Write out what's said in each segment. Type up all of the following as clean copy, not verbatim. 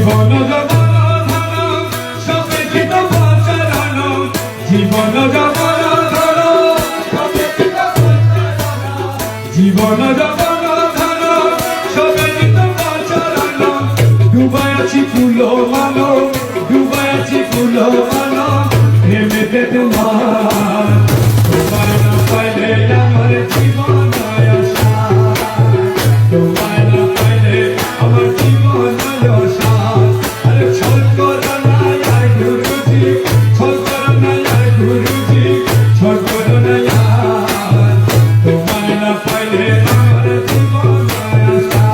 জীবন জবন ধন সবে চিত পচারণ জীবন জবন ধন সবে চিত পচারণ জীবন জবন ধন সবে চিত পচারণ ডুবাই আছি ফুল মান ডুবাই আছি ফুল মান প্রেমেতে তোমার তোমার না পাইলে আমার জীবন আশা তোমার না পাইলে আমার জীবন আশা আরে ছল করো না আর গুরুজি ছল করো না আর গুরুজি ছল করো না আর তোমার না পাইলে আমার জীবন আশা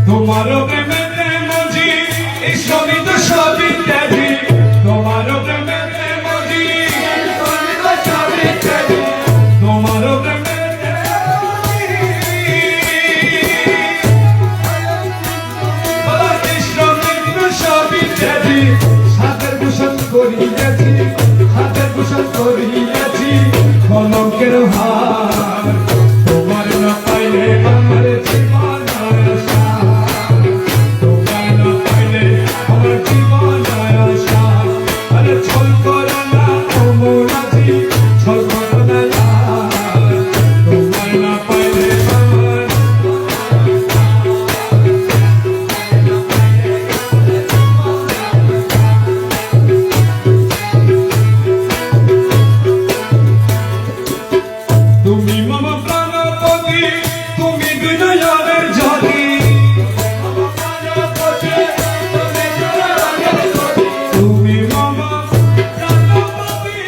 তোমারও প্রেমেতে মজি এই সবই তো সবই ত্যাগী তোমারও প্রেমেতে মজি সবই তো সবই ত্যাগী তোমারও প্রেমেতে বলা কৃষ্ণ কৃষ্ণ সবই ত্যাগী হাতের ভূষণ করিয়াছি হাতের ভূষণ করিয়াছি কলঙ্কের হার তোমার না পাইলে আমার জীবন আশা তোমার না পাইলে আমার জীবন আশা আরে ছল করো না অমরাজি ছল করো না তোমার না পাইলে আমার তুমি মম প্রাণপতি তুমি বিনয়ের জ্যোতি তুমি মম প্রাণপতি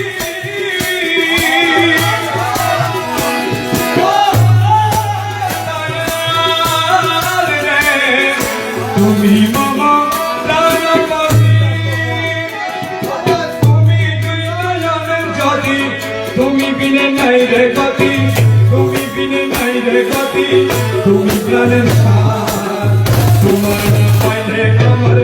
তুমি মম প্রাণপতি তুমি বিনয়ের জ্যোতি তুমি বিনে নাই রে গতি তুমি বিনে নাই রে গতি তুমি প্রাণের সার তোমার না পাইলে আমার